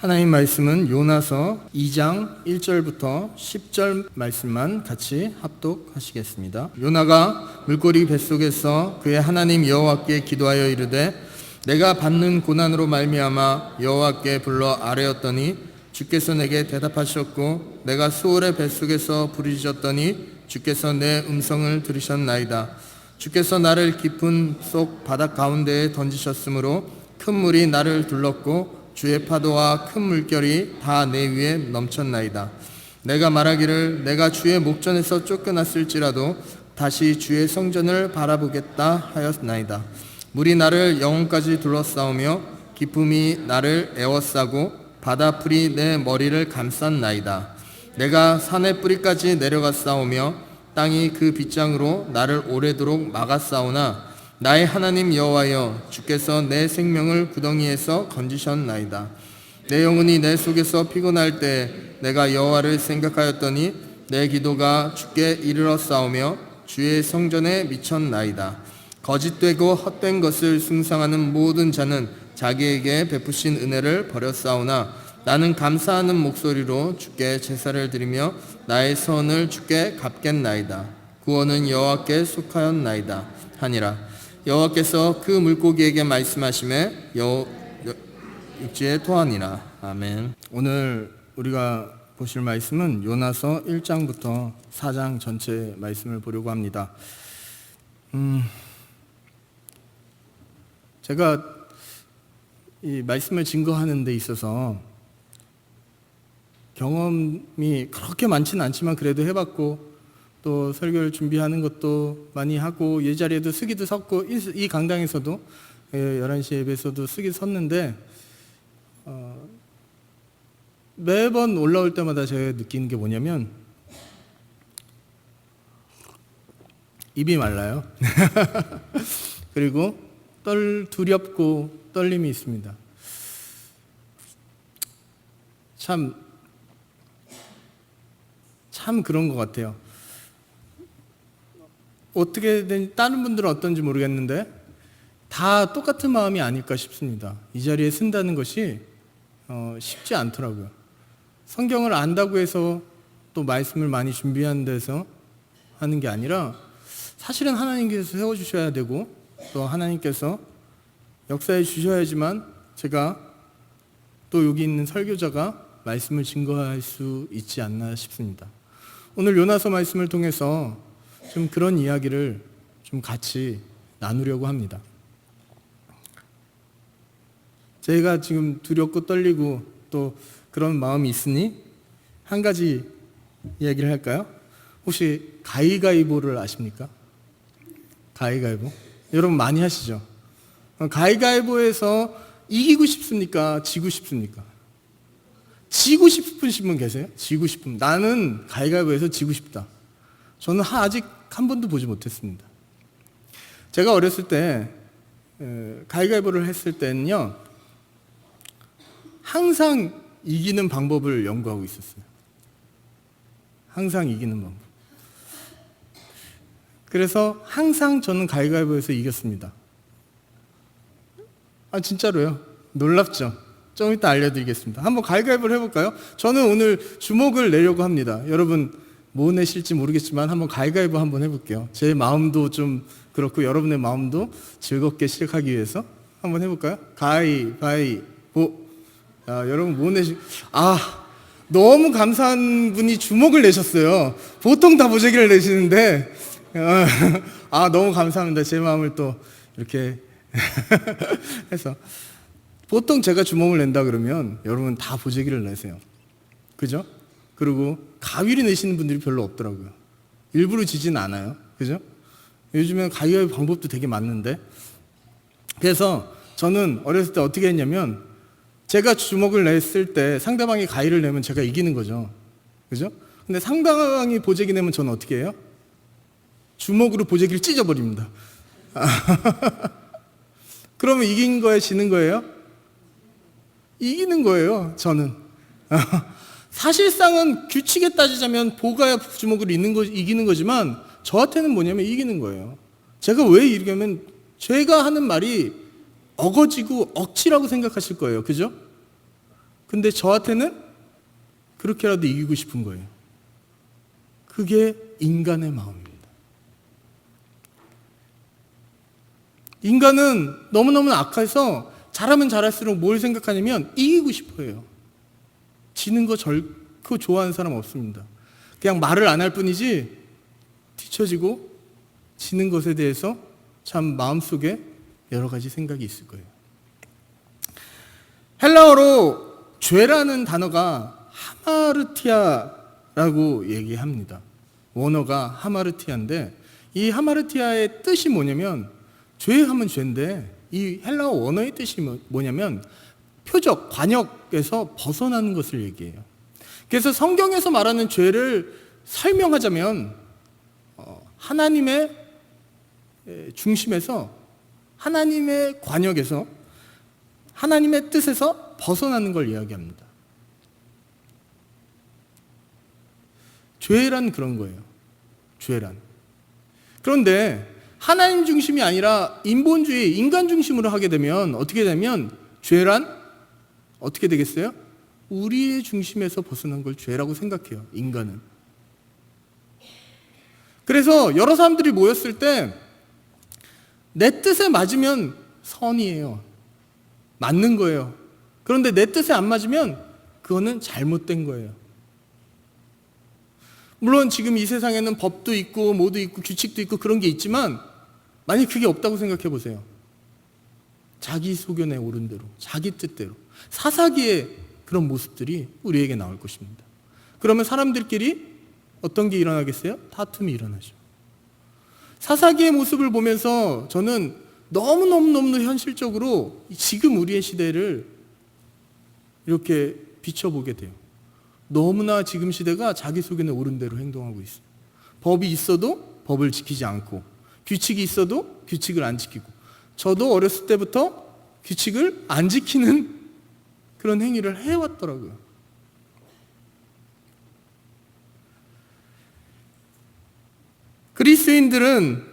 하나님 말씀은 요나서 2장 1절부터 10절 말씀만 같이 합독하시겠습니다. 요나가 물고기 뱃속에서 그의 하나님 여호와께 기도하여 이르되 내가 받는 고난으로 말미암아 여호와께 불러 아뢰었더니 주께서 내게 대답하셨고 내가 수월의 뱃속에서 부르짖었더니 주께서 내 음성을 들으셨나이다. 주께서 나를 깊은 속 바닷 가운데에 던지셨으므로 큰 물이 나를 둘렀고 주의 파도와 큰 물결이 다 내 위에 넘쳤나이다. 내가 말하기를 내가 주의 목전에서 쫓겨났을지라도 다시 주의 성전을 바라보겠다 하였나이다. 물이 나를 영혼까지 둘러싸우며 깊음이 나를 에워싸고 바다풀이 내 머리를 감쌌나이다. 내가 산의 뿌리까지 내려갔사오며 땅이 그 빗장으로 나를 오래도록 막았사오나 나의 하나님 여호와여 주께서 내 생명을 구덩이에서 건지셨나이다. 내 영혼이 내 속에서 피곤할 때 내가 여호와를 생각하였더니 내 기도가 주께 이르렀사오며 주의 성전에 미쳤나이다. 거짓되고 헛된 것을 숭상하는 모든 자는 자기에게 베푸신 은혜를 버렸사오나 나는 감사하는 목소리로 주께 제사를 드리며 나의 선을 주께 갚겠나이다. 구원은 여호와께 속하였나이다 하니라. 여호와께서 그 물고기에게 말씀하시매 육지에 토하니라. 아멘. 오늘 우리가 보실 말씀은 요나서 1장부터 4장 전체 말씀을 보려고 합니다. 제가 이 말씀을 증거하는 데 있어서 경험이 그렇게 많지는 않지만 그래도 해봤고 또 설교를 준비하는 것도 많이 하고 예자리에도 쓰기도 섰고 이 강당에서도 11시 예배에서도 쓰기 섰는데 매번 올라올 때마다 제가 느끼는 게 뭐냐면 입이 말라요. 그리고 두렵고 떨림이 있습니다. 참 그런 것 같아요. 어떻게든 다른 분들은 어떤지 모르겠는데 다 똑같은 마음이 아닐까 싶습니다. 이 자리에 쓴다는 것이 쉽지 않더라고요. 성경을 안다고 해서 또 말씀을 많이 준비하는 데서 하는 게 아니라 사실은 하나님께서 세워주셔야 되고 또 하나님께서 역사해 주셔야지만 제가 또 여기 있는 설교자가 말씀을 증거할 수 있지 않나 싶습니다. 오늘 요나서 말씀을 통해서 좀 그런 이야기를 좀 같이 나누려고 합니다. 제가 지금 두렵고 떨리고 또 그런 마음이 있으니 한 가지 이야기를 할까요? 혹시 가위가위보를 아십니까? 가위가위보? 여러분 많이 하시죠? 가위가위보에서 이기고 싶습니까? 지고 싶습니까? 지고 싶으신 분 계세요? 지고 싶으면 나는 가위가위보에서 지고 싶다. 저는 아직 한 번도 보지 못했습니다. 제가 어렸을 때 가위가위보를 했을 때는요 항상 이기는 방법을 연구하고 있었어요. 항상 이기는 방법. 그래서 항상 저는 가위가위보에서 이겼습니다. 진짜로요. 놀랍죠? 좀 이따 알려드리겠습니다. 한번 가위가위보를 해볼까요? 저는 오늘 주먹을 내려고 합니다. 여러분 뭐 내실지 모르겠지만 한번 가위가위보 한번 해볼게요. 제 마음도 좀 그렇고 여러분의 마음도 즐겁게 시작하기 위해서 한번 해볼까요? 가위바위보. 여러분 뭐 너무 감사한 분이 주먹을 내셨어요. 보통 다 보재기를 내시는데 너무 감사합니다. 제 마음을 또 이렇게 해서 보통 제가 주먹을 낸다 그러면 여러분 다 보재기를 내세요. 그죠? 그리고 가위를 내시는 분들이 별로 없더라고요. 일부러 지진 않아요. 그죠? 요즘엔 가위바위보 방법도 되게 많은데. 그래서 저는 어렸을 때 어떻게 했냐면 제가 주먹을 냈을 때 상대방이 가위를 내면 제가 이기는 거죠. 그죠? 근데 상대방이 보재기 내면 저는 어떻게 해요? 주먹으로 보재기를 찢어버립니다. 그러면 이긴 거예요? 지는 거예요? 이기는 거예요, 저는. 사실상은 규칙에 따지자면 보가야 주먹으로 이기는 거지만 저한테는 뭐냐면 이기는 거예요. 제가 왜 이기냐면 제가 하는 말이 어거지고 억지라고 생각하실 거예요. 그죠? 근데 저한테는 그렇게라도 이기고 싶은 거예요. 그게 인간의 마음입니다. 인간은 너무너무 악해서 잘하면 잘할수록 뭘 생각하냐면 이기고 싶어요. 지는 거 결코 좋아하는 사람 없습니다. 그냥 말을 안 할 뿐이지 뒤처지고 지는 것에 대해서 참 마음속에 여러 가지 생각이 있을 거예요. 헬라어로 죄라는 단어가 하마르티아라고 얘기합니다. 원어가 하마르티아인데 이 하마르티아의 뜻이 뭐냐면 죄하면 죄인데 이 헬라어 원어의 뜻이 뭐냐면 표적, 관역에서 벗어나는 것을 얘기해요. 그래서 성경에서 말하는 죄를 설명하자면 하나님의 중심에서 하나님의 관역에서 하나님의 뜻에서 벗어나는 걸 이야기합니다. 죄란 그런 거예요. 죄란. 그런데 하나님 중심이 아니라 인본주의, 인간 중심으로 하게 되면 어떻게 되면 죄란 어떻게 되겠어요? 우리의 중심에서 벗어난 걸 죄라고 생각해요. 인간은. 그래서 여러 사람들이 모였을 때 내 뜻에 맞으면 선이에요. 맞는 거예요. 그런데 내 뜻에 안 맞으면 그거는 잘못된 거예요. 물론 지금 이 세상에는 법도 있고 뭐도 있고 규칙도 있고 그런 게 있지만 만약 그게 없다고 생각해 보세요. 자기 소견에 오른 대로, 자기 뜻대로 사사기의 그런 모습들이 우리에게 나올 것입니다. 그러면 사람들끼리 어떤 게 일어나겠어요? 다툼이 일어나죠. 사사기의 모습을 보면서 저는 너무너무 현실적으로 지금 우리의 시대를 이렇게 비춰보게 돼요. 너무나 지금 시대가 자기 소견에 오른 대로 행동하고 있어요. 법이 있어도 법을 지키지 않고 규칙이 있어도 규칙을 안 지키고 저도 어렸을 때부터 규칙을 안 지키는 그런 행위를 해왔더라고요. 그리스도인들은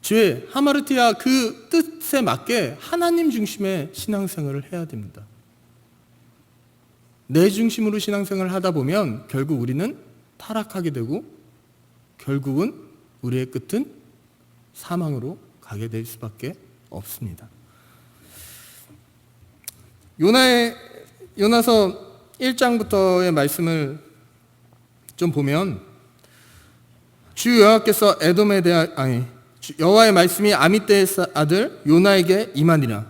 죄, 하마르티아 그 뜻에 맞게 하나님 중심의 신앙생활을 해야 됩니다. 내 중심으로 신앙생활을 하다 보면 결국 우리는 타락하게 되고 결국은 우리의 끝은 사망으로 가게 될 수밖에 없습니다. 요나서 1장부터의 말씀을 좀 보면 주 여호와께서 에돔에 대하 여호와의 말씀이 아미떼의 아들 요나에게 임하니라.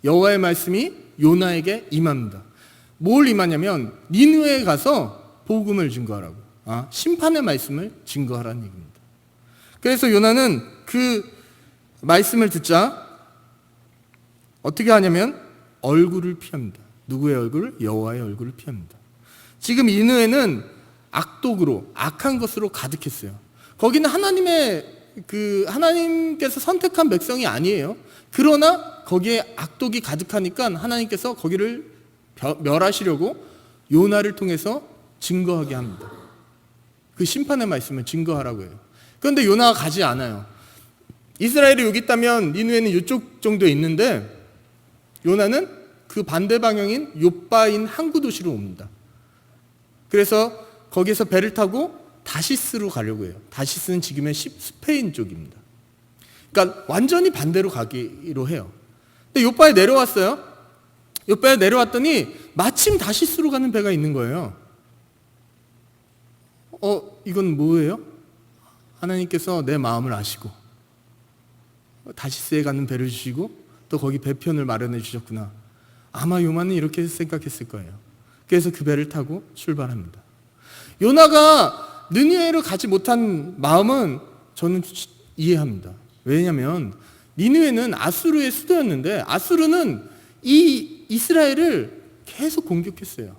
여호와의 말씀이 요나에게 임합니다. 뭘 임하냐면 니느웨에 가서 복음을 증거하라고. 심판의 말씀을 증거하라는 얘기입니다. 그래서 요나는 그 말씀을 듣자 어떻게 하냐면 얼굴을 피합니다. 누구의 얼굴을? 여호와의 얼굴을 피합니다. 지금 니느웨는 악독으로 악한 것으로 가득했어요. 거기는 하나님께서 선택한 백성이 아니에요. 그러나 거기에 악독이 가득하니까 하나님께서 거기를 멸하시려고 요나를 통해서 증거하게 합니다. 그 심판의 말씀을 증거하라고 해요. 그런데 요나가 가지 않아요. 이스라엘이 여기 있다면 니느웨는 이쪽 정도에 있는데 요나는 그 반대 방향인 욥바인 항구 도시로 옵니다. 그래서 거기서 배를 타고 다시스로 가려고 해요. 다시스는 지금의 스페인 쪽입니다. 그러니까 완전히 반대로 가기로 해요. 근데 욥바에 내려왔어요. 욥바에 내려왔더니 마침 다시스로 가는 배가 있는 거예요. 이건 뭐예요? 하나님께서 내 마음을 아시고 다시스에 가는 배를 주시고 또 거기 배편을 마련해 주셨구나. 아마 요나는 이렇게 생각했을 거예요. 그래서 그 배를 타고 출발합니다. 요나가 느니웨로 가지 못한 마음은 저는 이해합니다. 왜냐하면 니느웨는 아수르의 수도였는데 아수르는 이 이스라엘을 계속 공격했어요.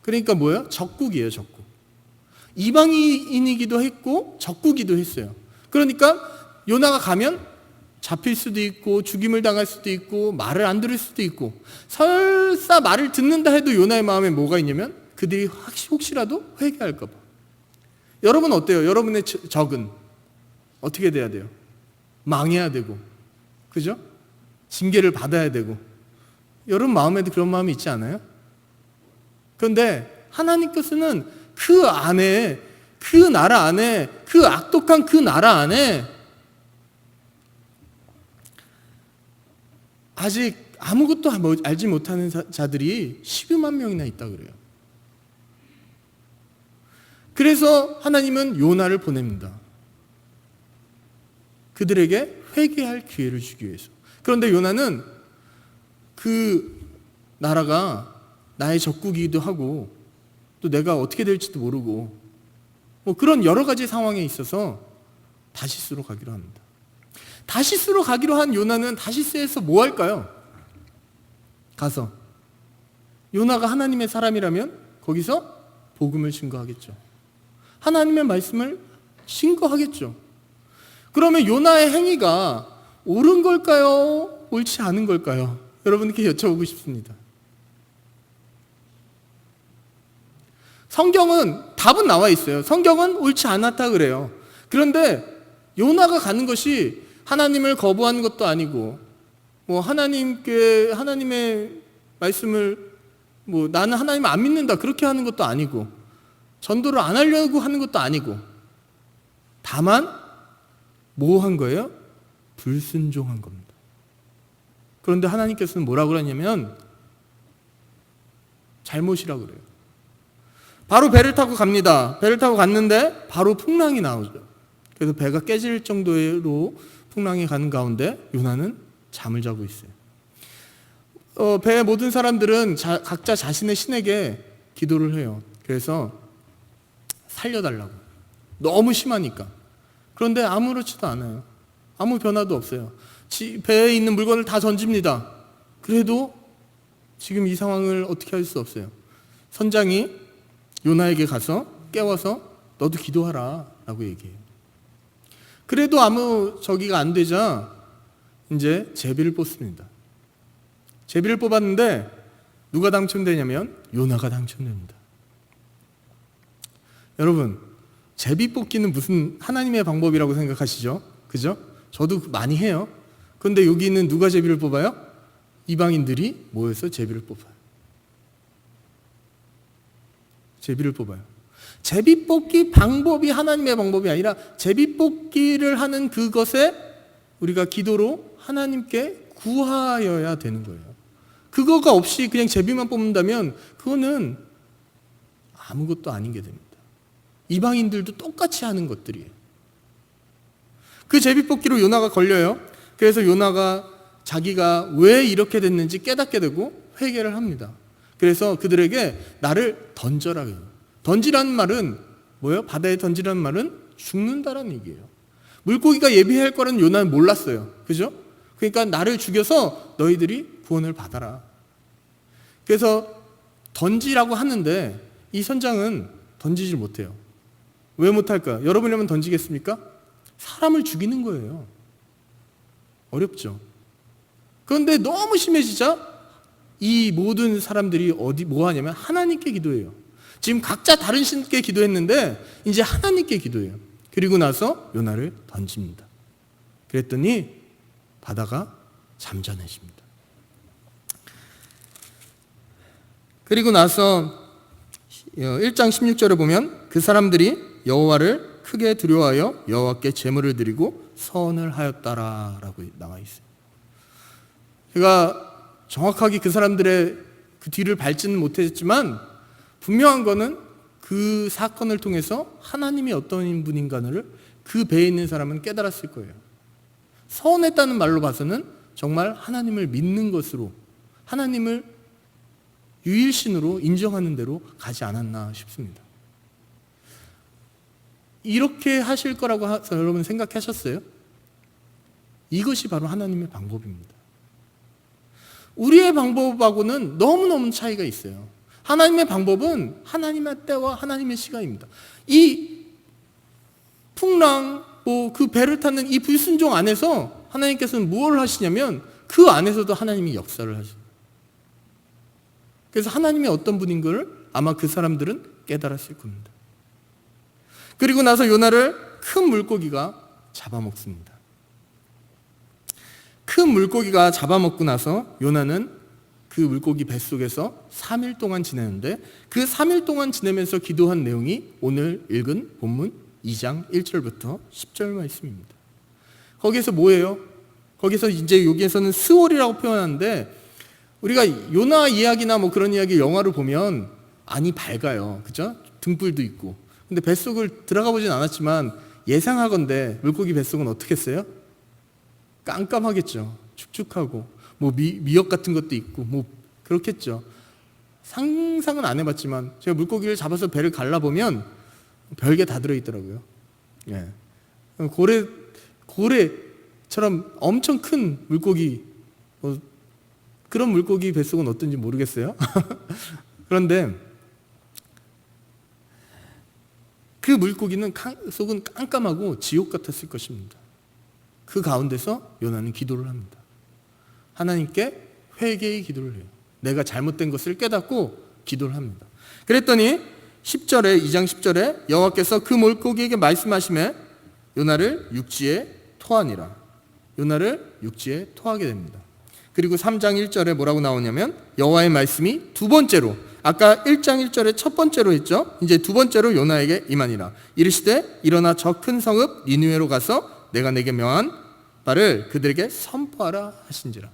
그러니까 뭐예요? 적국이에요, 적국. 이방인이기도 했고 적국이기도 했어요. 그러니까 요나가 가면 잡힐 수도 있고 죽임을 당할 수도 있고 말을 안 들을 수도 있고 설사 말을 듣는다 해도 요나의 마음에 뭐가 있냐면 그들이 혹시라도 회개할까 봐. 여러분 어때요? 여러분의 적은 어떻게 돼야 돼요? 망해야 되고, 그죠? 징계를 받아야 되고, 여러분 마음에도 그런 마음이 있지 않아요? 그런데 하나님께서는 그 안에, 그 나라 안에, 그 악독한 그 나라 안에 아직 아무것도 알지 못하는 자들이 12만 명이나 있다 그래요. 그래서 하나님은 요나를 보냅니다. 그들에게 회개할 기회를 주기 위해서. 그런데 요나는 그 나라가 나의 적국이기도 하고 또 내가 어떻게 될지도 모르고 뭐 그런 여러 가지 상황에 있어서 다시스로 가기로 합니다. 다시스로 가기로 한 요나는 다시스에서 뭐 할까요? 가서 요나가 하나님의 사람이라면 거기서 복음을 증거하겠죠. 하나님의 말씀을 증거하겠죠. 그러면 요나의 행위가 옳은 걸까요? 옳지 않은 걸까요? 여러분께 여쭤보고 싶습니다. 성경은 답은 나와 있어요. 성경은 옳지 않았다 그래요. 그런데 요나가 가는 것이 하나님을 거부하는 것도 아니고 뭐 하나님의 말씀을 뭐 나는 하나님을 안 믿는다 그렇게 하는 것도 아니고 전도를 안 하려고 하는 것도 아니고 다만 뭐 한 거예요? 불순종한 겁니다. 그런데 하나님께서는 뭐라고 그러냐면 잘못이라고 그래요. 바로 배를 타고 갑니다. 배를 타고 갔는데 바로 풍랑이 나오죠. 그래서 배가 깨질 정도로 풍랑이 가는 가운데 요나는 잠을 자고 있어요. 배의 모든 사람들은 각자 자신의 신에게 기도를 해요. 그래서 살려달라고. 너무 심하니까. 그런데 아무렇지도 않아요. 아무 변화도 없어요. 배에 있는 물건을 다 던집니다. 그래도 지금 이 상황을 어떻게 할 수 없어요. 선장이 요나에게 가서 깨워서 너도 기도하라 라고 얘기해요. 그래도 아무 저기가 안 되자 이제 제비를 뽑습니다. 제비를 뽑았는데 누가 당첨되냐면 요나가 당첨됩니다. 여러분, 제비 뽑기는 무슨 하나님의 방법이라고 생각하시죠? 그죠? 저도 많이 해요. 그런데 여기는 누가 제비를 뽑아요? 이방인들이 모여서 제비를 뽑아요. 제비를 뽑아요. 제비 뽑기 방법이 하나님의 방법이 아니라 제비 뽑기를 하는 그것에 우리가 기도로 하나님께 구하여야 되는 거예요. 그거가 없이 그냥 제비만 뽑는다면 그거는 아무것도 아닌 게 됩니다. 이방인들도 똑같이 하는 것들이에요. 그 제비 뽑기로 요나가 걸려요. 그래서 요나가 자기가 왜 이렇게 됐는지 깨닫게 되고 회개를 합니다. 그래서 그들에게 나를 던져라. 던지라는 말은 뭐예요? 바다에 던지라는 말은 죽는다라는 얘기예요. 물고기가 예비할 거라는 요나는 몰랐어요. 그죠? 그러니까 나를 죽여서 너희들이 구원을 받아라. 그래서 던지라고 하는데 이 선장은 던지질 못해요. 왜 못할까요? 여러분이라면 던지겠습니까? 사람을 죽이는 거예요. 어렵죠. 그런데 너무 심해지자 이 모든 사람들이 뭐 하냐면 하나님께 기도해요. 지금 각자 다른 신께 기도했는데 이제 하나님께 기도해요. 그리고 나서 요나를 던집니다. 그랬더니 바다가 잠잠해집니다. 그리고 나서 1장 16절에 보면 그 사람들이 여호와를 크게 두려워하여 여호와께 제물을 드리고 선을 하였다라고 나와 있어요. 제가 정확하게 그 사람들의 그 뒤를 밟지는 못했지만 분명한 거는 그 사건을 통해서 하나님이 어떤 분인가를 그 배에 있는 사람은 깨달았을 거예요. 선했다는 말로 봐서는 정말 하나님을 믿는 것으로 하나님을 유일신으로 인정하는 대로 가지 않았나 싶습니다. 이렇게 하실 거라고 여러분 생각하셨어요? 이것이 바로 하나님의 방법입니다. 우리의 방법하고는 너무너무 차이가 있어요. 하나님의 방법은 하나님의 때와 하나님의 시간입니다. 이 풍랑, 그 배를 타는 이 불순종 안에서 하나님께서는 무엇을 하시냐면 그 안에서도 하나님이 역사를 하십니다. 그래서 하나님이 어떤 분인 걸 아마 그 사람들은 깨달았을 겁니다. 그리고 나서 요나를 큰 물고기가 잡아먹습니다. 큰 물고기가 잡아먹고 나서 요나는 그 물고기 뱃속에서 3일 동안 지내는데 그 3일 동안 지내면서 기도한 내용이 오늘 읽은 본문 2장 1절부터 10절 말씀입니다. 거기에서 뭐예요? 거기서 이제 여기에서는 스월이라고 표현하는데 우리가 요나 이야기나 뭐 그런 이야기 영화를 보면 안이 밝아요. 그죠? 등불도 있고. 근데 뱃속을 들어가 보진 않았지만 예상하건대 물고기 뱃속은 어떻겠어요? 깜깜하겠죠. 축축하고 뭐 미역 같은 것도 있고 뭐 그렇겠죠. 상상은 안 해봤지만 제가 물고기를 잡아서 배를 갈라보면 별게 다 들어있더라고요. 예. 고래처럼 엄청 큰 물고기 그런 물고기 뱃속은 어떤지 모르겠어요. 그런데 그 물고기는 속은 깜깜하고 지옥 같았을 것입니다. 그 가운데서 요나는 기도를 합니다. 하나님께 회개의 기도를 해요. 내가 잘못된 것을 깨닫고 기도를 합니다. 그랬더니 2장 10절에 여호와께서 그 물고기에게 말씀하시매 요나를 육지에 토하니라. 요나를 육지에 토하게 됩니다. 그리고 3장 1절에 뭐라고 나오냐면 여호와의 말씀이 두 번째로 아까 1장 1절에 첫 번째로 했죠. 이제 두 번째로 요나에게 임하니라. 이르시되 일어나 저 큰 성읍 니느웨로 가서 내가 내게 명한 바를 그들에게 선포하라 하신지라.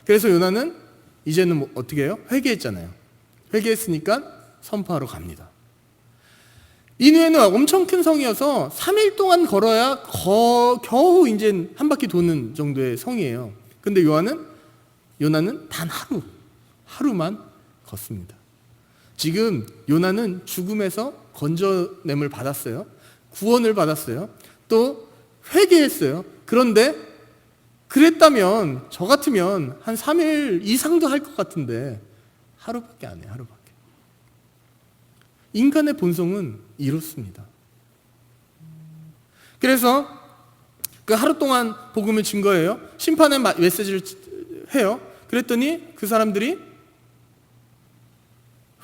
그래서 요나는 이제는 뭐 어떻게 해요? 회개했잖아요. 회개했으니까 선포하러 갑니다. 니느웨는 엄청 큰 성이어서 3일 동안 걸어야 겨우 이제 한 바퀴 도는 정도의 성이에요. 근데 요나는 단 하루만 걷습니다. 지금 요나는 죽음에서 건져냄을 받았어요. 구원을 받았어요. 또 회개했어요. 그런데 그랬다면 저 같으면 한 3일 이상도 할 것 같은데 하루밖에 안 해요. 하루밖에. 인간의 본성은 이렇습니다. 그래서 그 하루 동안 복음을 준 거예요. 심판의 메시지를 해요. 그랬더니 그 사람들이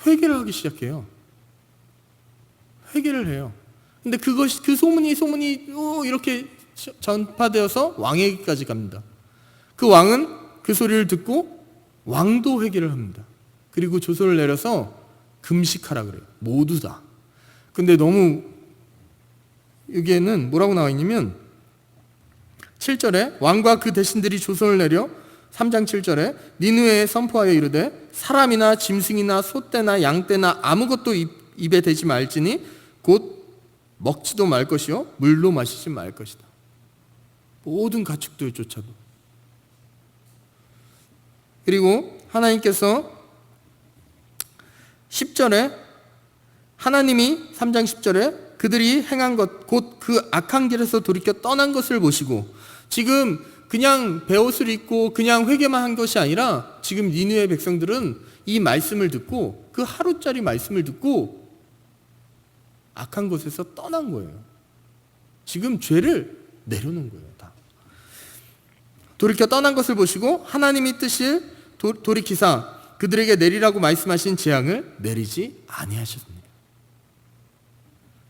회개를 하기 시작해요. 회개를 해요. 근데 그 소문이 이렇게 전파되어서 왕에게까지 갑니다. 그 왕은 그 소리를 듣고 왕도 회개를 합니다. 그리고 조서를 내려서 금식하라 그래요. 모두 다. 근데 너무 여기에는 뭐라고 나와 있냐면 7절에 왕과 그 대신들이 조서를 내려 3장 7절에 니느웨에 선포하여 이르되 사람이나 짐승이나 소떼나 양떼나 아무것도 입에 대지 말지니 곧 먹지도 말 것이요 물도 마시지 말 것이다. 모든 가축들조차도. 그리고 하나님께서 10절에 하나님이 3장 10절에 그들이 행한 것 곧 그 악한 길에서 돌이켜 떠난 것을 보시고 지금 그냥 베옷을 입고 그냥 회개만 한 것이 아니라 지금 니느웨 백성들은 이 말씀을 듣고 그 하루짜리 말씀을 듣고 악한 곳에서 떠난 거예요. 지금 죄를 내려놓은 거예요. 다. 돌이켜 떠난 것을 보시고 하나님이 뜻을 돌이키사 그들에게 내리라고 말씀하신 재앙을 내리지 아니하셨습니다.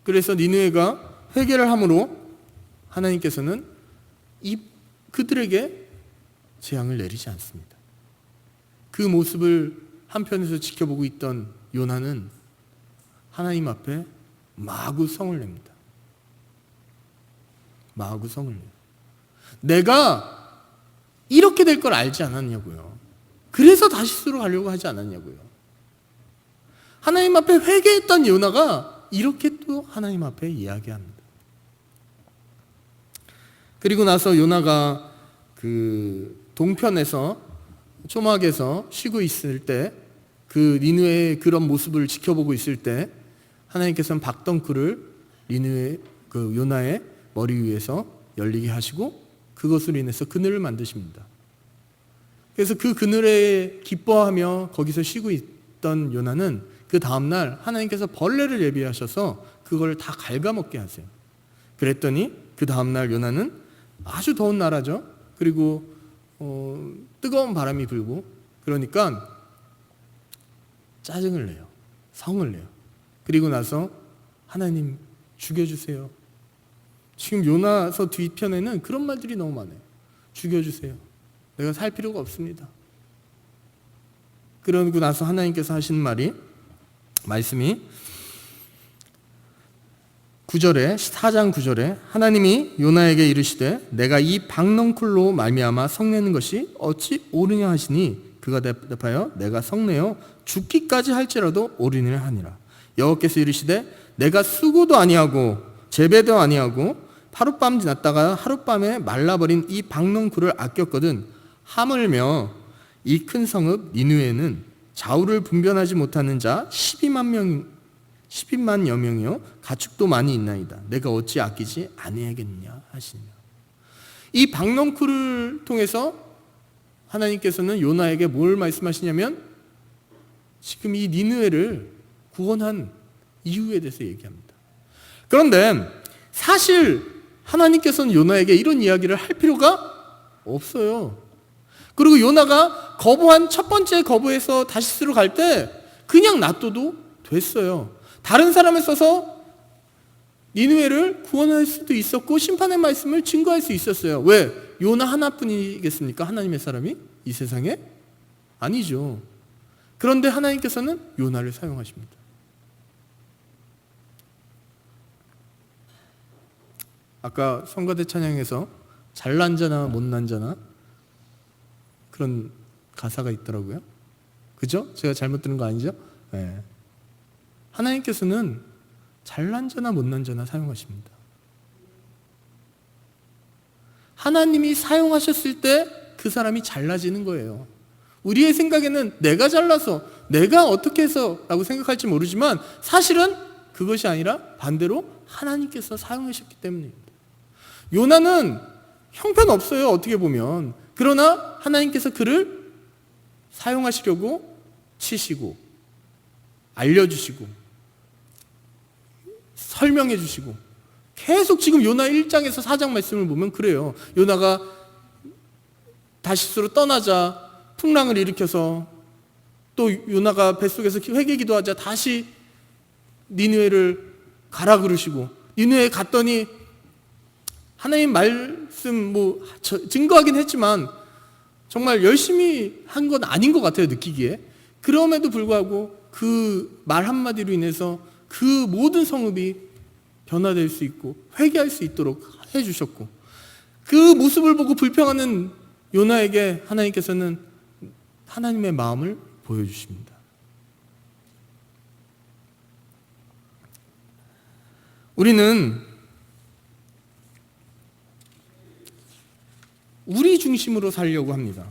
그래서 니느웨가 회개를 함으로 하나님께서는 그들에게 재앙을 내리지 않습니다. 그 모습을 한편에서 지켜보고 있던 요나는 하나님 앞에 마구 성을 냅니다. 마구 성을 내요. 내가 이렇게 될 걸 알지 않았냐고요. 그래서 다시스로 가려고 하지 않았냐고요. 하나님 앞에 회개했던 요나가 이렇게 또 하나님 앞에 이야기합니다. 그리고 나서 요나가 그 동편에서 초막에서 쉬고 있을 때 그 니느웨의 그런 모습을 지켜보고 있을 때 하나님께서는 박덩굴을 니느웨 그 요나의 머리 위에서 열리게 하시고 그것으로 인해서 그늘을 만드십니다. 그래서 그 그늘에 기뻐하며 거기서 쉬고 있던 요나는 그 다음날 하나님께서 벌레를 예비하셔서 그걸 다 갉아먹게 하세요. 그랬더니 그 다음날 요나는 아주 더운 나라죠. 그리고 뜨거운 바람이 불고 그러니까 짜증을 내요. 성을 내요. 그리고 나서 하나님 죽여주세요. 지금 요나서 뒤편에는 그런 말들이 너무 많아요. 죽여주세요. 내가 살 필요가 없습니다. 그러고 나서 하나님께서 하시는 말씀이 9절에 4장 9절에 하나님이 요나에게 이르시되 내가 이 박넝쿨로 말미암아 성내는 것이 어찌 옳으냐 하시니 그가 대답하여 내가 성내어 죽기까지 할지라도 옳으니라 하니라. 여호와께서 이르시되 내가 수고도 아니하고 재배도 아니하고 하룻밤 지났다가 하룻밤에 말라버린 이 박넝쿨을 아꼈거든 하물며 이 큰 성읍 니느웨는 좌우를 분별하지 못하는 자 12만여 명이요 가축도 많이 있나이다. 내가 어찌 아끼지 아니하겠느냐 하시니라. 이 박넝쿨을 통해서 하나님께서는 요나에게 뭘 말씀하시냐면 지금 이 니느웨를 구원한 이유에 대해서 얘기합니다. 그런데 사실 하나님께서는 요나에게 이런 이야기를 할 필요가 없어요. 그리고 요나가 거부한 첫 번째 거부해서 다시스로 갈 때 그냥 놔둬도 됐어요. 다른 사람을 써서 니느웨를 구원할 수도 있었고 심판의 말씀을 증거할 수 있었어요. 왜? 요나 하나뿐이겠습니까? 하나님의 사람이 이 세상에? 아니죠. 그런데 하나님께서는 요나를 사용하십니다. 아까 성가대 찬양에서 잘난 자나 못난 자나 그런 가사가 있더라고요. 그죠? 제가 잘못 들은 거 아니죠? 네. 하나님께서는 잘난 자나 못난 자나 사용하십니다. 하나님이 사용하셨을 때 그 사람이 잘나지는 거예요. 우리의 생각에는 내가 잘나서 내가 어떻게 해서 라고 생각할지 모르지만 사실은 그것이 아니라 반대로 하나님께서 사용하셨기 때문입니다. 요나는 형편없어요. 어떻게 보면. 그러나 하나님께서 그를 사용하시려고 치시고 알려주시고 설명해 주시고 계속 지금 요나 1장에서 4장 말씀을 보면 그래요. 요나가 다시스로 떠나자 풍랑을 일으켜서 또 요나가 뱃속에서 회개 기도하자 다시 니느웨를 가라 그러시고 니느웨에 갔더니 하나님 말씀 증거하긴 했지만 정말 열심히 한 건 아닌 것 같아요. 느끼기에. 그럼에도 불구하고 그 말 한마디로 인해서 그 모든 성읍이 변화될 수 있고 회개할 수 있도록 해주셨고 그 모습을 보고 불평하는 요나에게 하나님께서는 하나님의 마음을 보여주십니다. 우리는 우리 중심으로 살려고 합니다.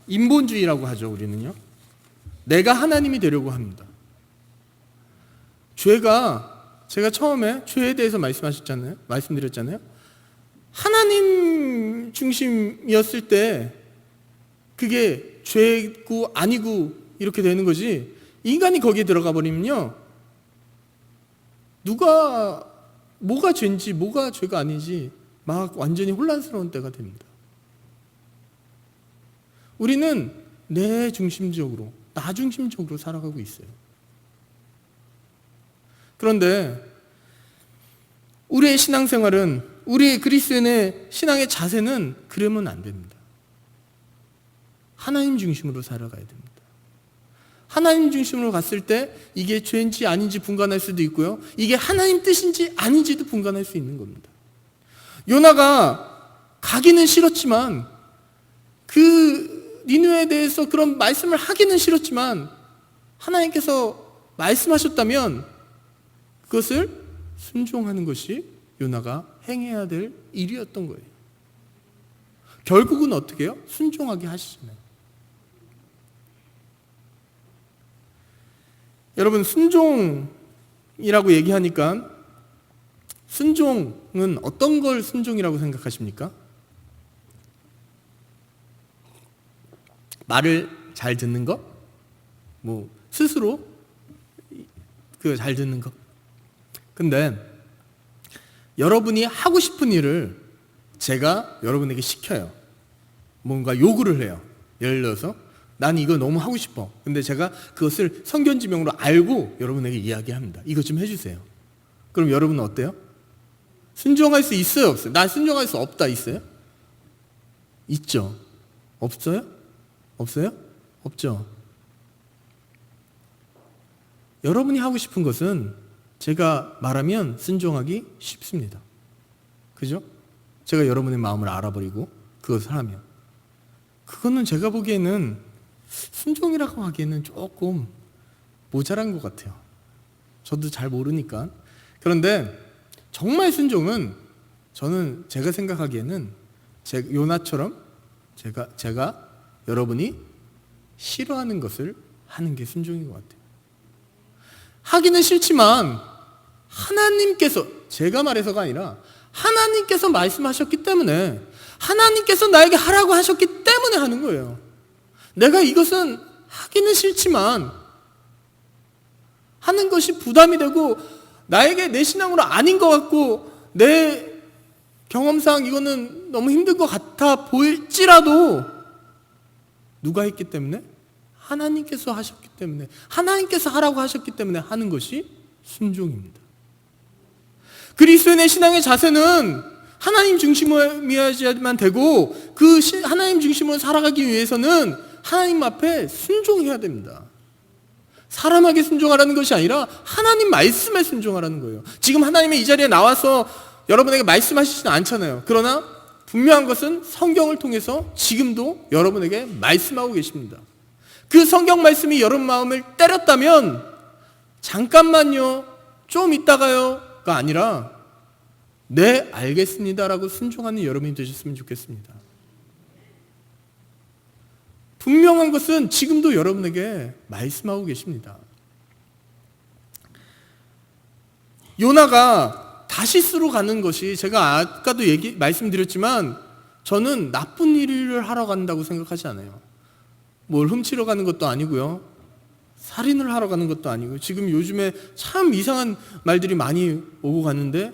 인본주의라고 하죠. 우리는요. 내가 하나님이 되려고 합니다. 죄가 제가 처음에 죄에 대해서 말씀드렸잖아요. 하나님 중심이었을 때 그게 죄고 아니고 이렇게 되는 거지 인간이 거기에 들어가 버리면요. 뭐가 죄인지 뭐가 죄가 아닌지 막 완전히 혼란스러운 때가 됩니다. 우리는 내 중심적으로 나 중심적으로 살아가고 있어요. 그런데 우리의 신앙생활은 우리 그리스도인의 신앙의 자세는 그러면 안 됩니다. 하나님 중심으로 살아가야 됩니다. 하나님 중심으로 갔을 때 이게 죄인지 아닌지 분간할 수도 있고요. 이게 하나님 뜻인지 아닌지도 분간할 수 있는 겁니다. 요나가 가기는 싫었지만 그 니느웨에 대해서 그런 말씀을 하기는 싫었지만 하나님께서 말씀하셨다면 그것을 순종하는 것이 요나가 행해야 될 일이었던 거예요. 결국은 어떻게 해요? 순종하게 하시잖아요. 여러분 순종이라고 얘기하니까 순종은 어떤 걸 순종이라고 생각하십니까? 말을 잘 듣는 것? 스스로 그 잘 듣는 것? 근데 여러분이 하고 싶은 일을 제가 여러분에게 시켜요. 뭔가 요구를 해요. 예를 들어서 난 이거 너무 하고 싶어. 근데 제가 그것을 성견지명으로 알고 여러분에게 이야기합니다. 이것 좀 해주세요. 그럼 여러분은 어때요? 순종할 수 있어요? 없어요? 난 순종할 수 없다 있어요? 있죠. 없어요? 없어요? 없죠. 여러분이 하고 싶은 것은 제가 말하면 순종하기 쉽습니다. 그죠? 제가 여러분의 마음을 알아버리고 그것을 하면. 그거는 제가 보기에는 순종이라고 하기에는 조금 모자란 것 같아요. 저도 잘 모르니까. 그런데 정말 순종은 저는 제가 생각하기에는 요나처럼 제가 여러분이 싫어하는 것을 하는 게 순종인 것 같아요. 하기는 싫지만 하나님께서, 제가 말해서가 아니라 하나님께서 말씀하셨기 때문에, 하나님께서 나에게 하라고 하셨기 때문에 하는 거예요. 내가 이것은 하기는 싫지만 하는 것이 부담이 되고 나에게 내 신앙으로 아닌 것 같고 내 경험상 이거는 너무 힘들 것 같아 보일지라도 누가 했기 때문에? 하나님께서 하셨기 때문에, 하나님께서 하라고 하셨기 때문에 하는 것이 순종입니다. 그리스도인의 신앙의 자세는 하나님 중심이어야만 되고, 그 하나님 중심으로 살아가기 위해서는 하나님 앞에 순종해야 됩니다. 사람에게 순종하라는 것이 아니라 하나님 말씀에 순종하라는 거예요. 지금 하나님의 이 자리에 나와서 여러분에게 말씀하시지는 않잖아요. 그러나 분명한 것은 성경을 통해서 지금도 여러분에게 말씀하고 계십니다. 그 성경 말씀이 여러분 마음을 때렸다면 잠깐만요, 좀 있다가요가 아니라 네, 알겠습니다라고 순종하는 여러분이 되셨으면 좋겠습니다. 분명한 것은 지금도 여러분에게 말씀하고 계십니다. 요나가 다시스로 가는 것이, 제가 아까도 말씀드렸지만 저는 나쁜 일을 하러 간다고 생각하지 않아요. 뭘 훔치러 가는 것도 아니고요, 살인을 하러 가는 것도 아니고, 지금 요즘에 참 이상한 말들이 많이 오고 가는데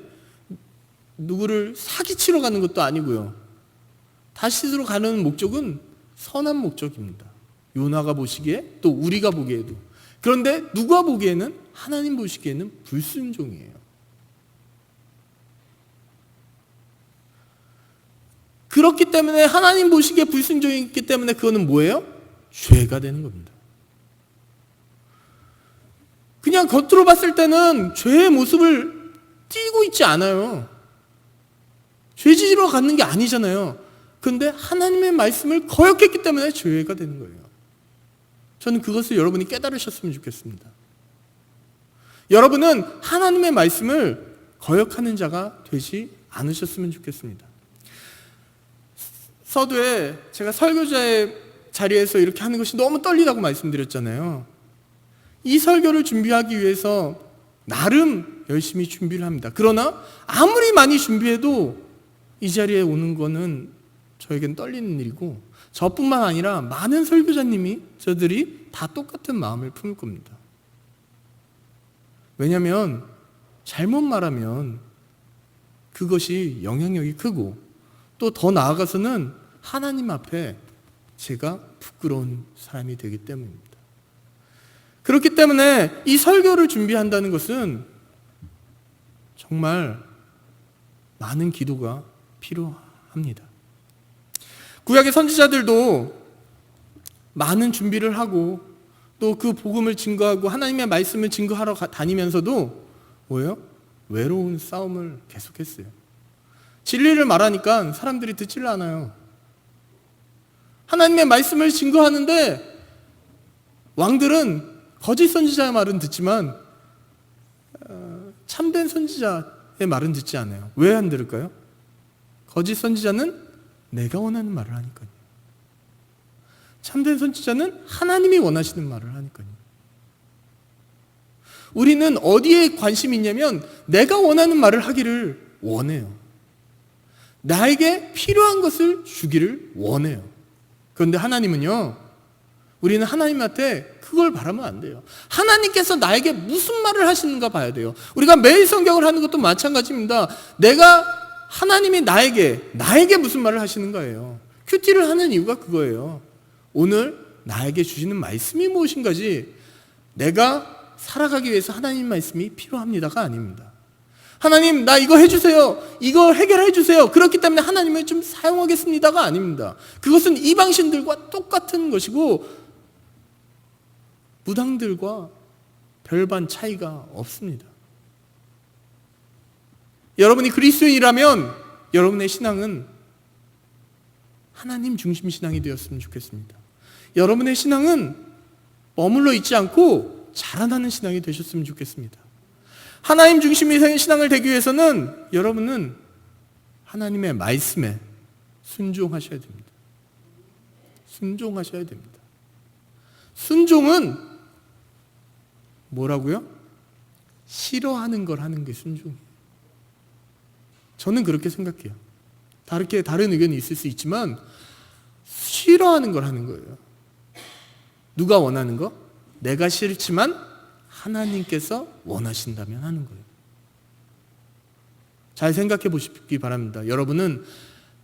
누구를 사기치러 가는 것도 아니고요. 다시스로 가는 목적은 선한 목적입니다. 요나가 보시기에, 또 우리가 보기에도. 그런데 누가 보기에는, 하나님 보시기에는 불순종이에요. 그렇기 때문에, 하나님 보시기에 불순종이기 때문에 그거는 뭐예요? 죄가 되는 겁니다. 그냥 겉으로 봤을 때는 죄의 모습을 띠고 있지 않아요. 죄지으러 가는 게 아니잖아요. 그런데 하나님의 말씀을 거역했기 때문에 죄가 되는 거예요. 저는 그것을 여러분이 깨달으셨으면 좋겠습니다. 여러분은 하나님의 말씀을 거역하는 자가 되지 않으셨으면 좋겠습니다. 서두에 제가 설교자의 자리에서 이렇게 하는 것이 너무 떨리다고 말씀드렸잖아요. 이 설교를 준비하기 위해서 나름 열심히 준비를 합니다. 그러나 아무리 많이 준비해도 이 자리에 오는 거는 저에겐 떨리는 일이고, 저뿐만 아니라 많은 설교자님이, 저들이 다 똑같은 마음을 품을 겁니다. 왜냐하면 잘못 말하면 그것이 영향력이 크고, 또 더 나아가서는 하나님 앞에 제가 부끄러운 사람이 되기 때문입니다. 그렇기 때문에 이 설교를 준비한다는 것은 정말 많은 기도가 필요합니다. 구약의 선지자들도 많은 준비를 하고 또 그 복음을 증거하고 하나님의 말씀을 증거하러 다니면서도 뭐예요? 외로운 싸움을 계속했어요. 진리를 말하니까 사람들이 듣지를 않아요. 하나님의 말씀을 증거하는데 왕들은 거짓 선지자의 말은 듣지만 참된 선지자의 말은 듣지 않아요. 왜 안 들을까요? 거짓 선지자는 내가 원하는 말을 하니까요. 참된 선지자는 하나님이 원하시는 말을 하니까요. 우리는 어디에 관심이 있냐면 내가 원하는 말을 하기를 원해요. 나에게 필요한 것을 주기를 원해요. 그런데 하나님은요, 우리는 하나님한테 그걸 바라면 안 돼요. 하나님께서 나에게 무슨 말을 하시는가 봐야 돼요. 우리가 매일 성경을 하는 것도 마찬가지입니다. 하나님이 나에게 무슨 말을 하시는가예요. 큐티를 하는 이유가 그거예요. 오늘 나에게 주시는 말씀이 무엇인가지, 내가 살아가기 위해서 하나님 말씀이 필요합니다가 아닙니다. 하나님 나 이거 해주세요. 이거 해결해 주세요. 그렇기 때문에 하나님을 좀 사용하겠습니다가 아닙니다. 그것은 이방신들과 똑같은 것이고 무당들과 별반 차이가 없습니다. 여러분이 그리스도인이라면 여러분의 신앙은 하나님 중심 신앙이 되었으면 좋겠습니다. 여러분의 신앙은 머물러 있지 않고 자라나는 신앙이 되셨으면 좋겠습니다. 하나님 중심의 신앙을 되기 위해서는 여러분은 하나님의 말씀에 순종하셔야 됩니다. 순종하셔야 됩니다. 순종은 뭐라고요? 싫어하는 걸 하는 게 순종이에요. 저는 그렇게 생각해요. 다른 의견이 있을 수 있지만 싫어하는 걸 하는 거예요. 누가 원하는 거? 내가 싫지만 하나님께서 원하신다면 하는 거예요. 잘 생각해 보시기 바랍니다. 여러분은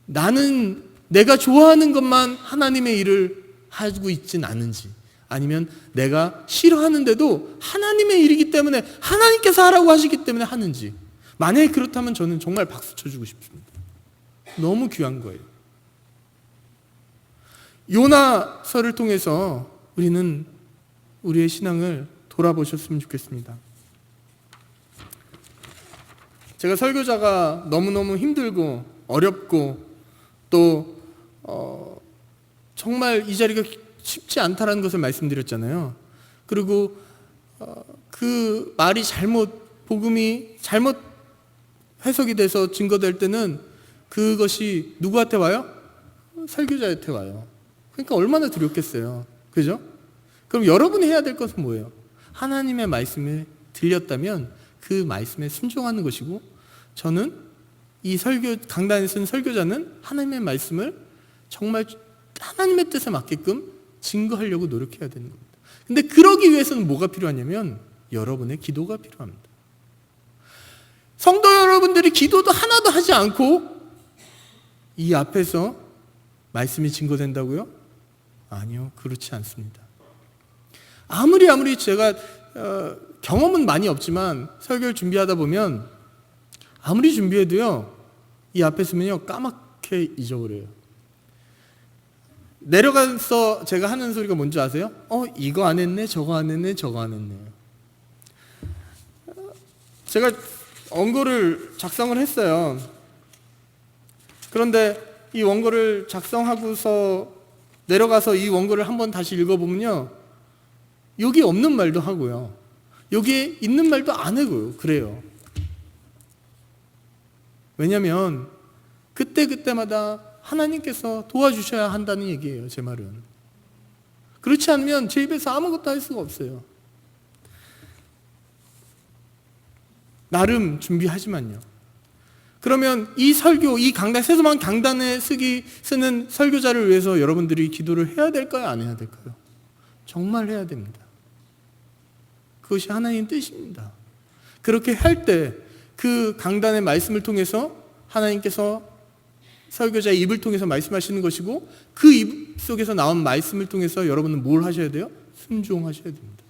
나는 내가 좋아하는 것만 하나님의 일을 하고 있진 않은지, 아니면 내가 싫어하는데도 하나님의 일이기 때문에 하나님께서 하라고 하시기 때문에 하는지, 만약에 그렇다면 저는 정말 박수 쳐주고 싶습니다. 너무 귀한 거예요. 요나서를 통해서 우리는 우리의 신앙을 돌아보셨으면 좋겠습니다. 제가 설교자가 너무너무 힘들고 어렵고 또 정말 이 자리가 쉽지 않다라는 것을 말씀드렸잖아요. 그리고 그 말이 복음이 잘못 해석이 돼서 증거될 때는 그것이 누구한테 와요? 설교자한테 와요. 그러니까 얼마나 두렵겠어요. 그죠? 그럼 여러분이 해야 될 것은 뭐예요? 하나님의 말씀을 들렸다면 그 말씀에 순종하는 것이고, 저는 이 강단에 쓴 설교자는 하나님의 말씀을 정말 하나님의 뜻에 맞게끔 증거하려고 노력해야 되는 겁니다. 근데 그러기 위해서는 뭐가 필요하냐면 여러분의 기도가 필요합니다. 성도 여러분들이 기도도 하나도 하지 않고 이 앞에서 말씀이 증거된다고요? 아니요, 그렇지 않습니다. 아무리 제가 경험은 많이 없지만 설교를 준비하다 보면 아무리 준비해도요, 이 앞에 서면요 까맣게 잊어버려요. 내려가서 제가 하는 소리가 뭔지 아세요? 이거 안 했네, 저거 안 했네, 저거 안 했네. 제가 원고를 작성을 했어요. 그런데 이 원고를 작성하고서 내려가서 이 원고를 한번 다시 읽어보면요, 여기 없는 말도 하고요, 여기에 있는 말도 안 하고요. 그래요. 왜냐하면 그때마다 하나님께서 도와주셔야 한다는 얘기예요. 제 말은. 그렇지 않으면 제 입에서 아무것도 할 수가 없어요. 나름 준비하지만요. 그러면 이 설교, 이 강단, 세수만 강단에 쓰는 설교자를 위해서 여러분들이 기도를 해야 될까요? 안 해야 될까요? 정말 해야 됩니다. 그것이 하나님의 뜻입니다. 그렇게 할 때 그 강단의 말씀을 통해서 하나님께서 설교자의 입을 통해서 말씀하시는 것이고, 그 입 속에서 나온 말씀을 통해서 여러분은 뭘 하셔야 돼요? 순종하셔야 됩니다.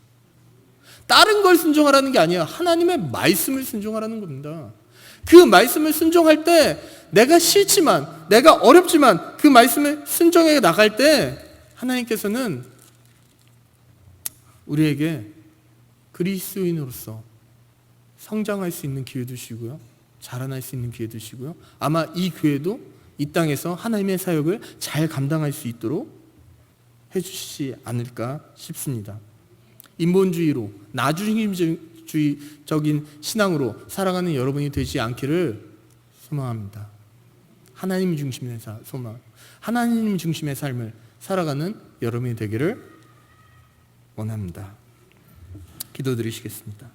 다른 걸 순종하라는 게 아니에요. 하나님의 말씀을 순종하라는 겁니다. 그 말씀을 순종할 때 내가 싫지만, 내가 어렵지만 그 말씀을 순종해 나갈 때 하나님께서는 우리에게 그리스도인으로서 성장할 수 있는 기회도 주시고요, 자라날 수 있는 기회도 주시고요, 아마 이 교회도 이 땅에서 하나님의 사역을 잘 감당할 수 있도록 해주시지 않을까 싶습니다. 인본주의로, 나중심주의적인 신앙으로 살아가는 여러분이 되지 않기를 소망합니다. 하나님 중심의 소망, 하나님 중심의 삶을 살아가는 여러분이 되기를 원합니다. 기도드리시겠습니다.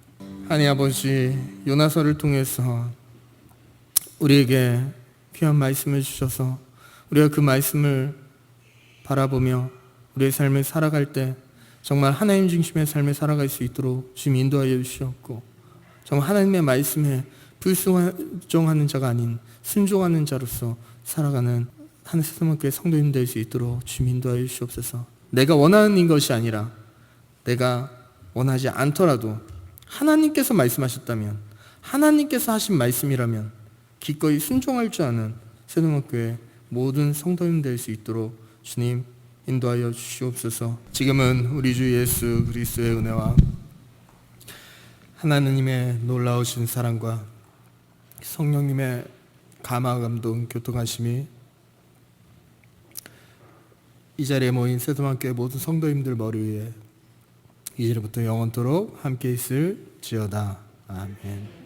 하나님 아버지, 요나서를 통해서 우리에게 귀한 말씀을 주셔서 우리가 그 말씀을 바라보며 우리의 삶을 살아갈 때 정말 하나님 중심의 삶을 살아갈 수 있도록 주님 인도하여 주시옵고, 정말 하나님의 말씀에 불순종하는 자가 아닌 순종하는 자로서 살아가는 한세서문교회 성도님 될 수 있도록 주님 인도하여 주시옵소서. 내가 원하는 것이 아니라 내가 원하지 않더라도 하나님께서 말씀하셨다면 하나님께서 하신 말씀이라면 기꺼이 순종할 줄 아는 세동학교의 모든 성도님 될 수 있도록 주님 인도하여 주시옵소서. 지금은 우리 주 예수 그리스도의 은혜와 하나님의 놀라우신 사랑과 성령님의 감화 감동 교통하심이 이 자리에 모인 세도만교회 모든 성도님들 머리 위에 이제부터 영원토록 함께 있을지어다. 아멘.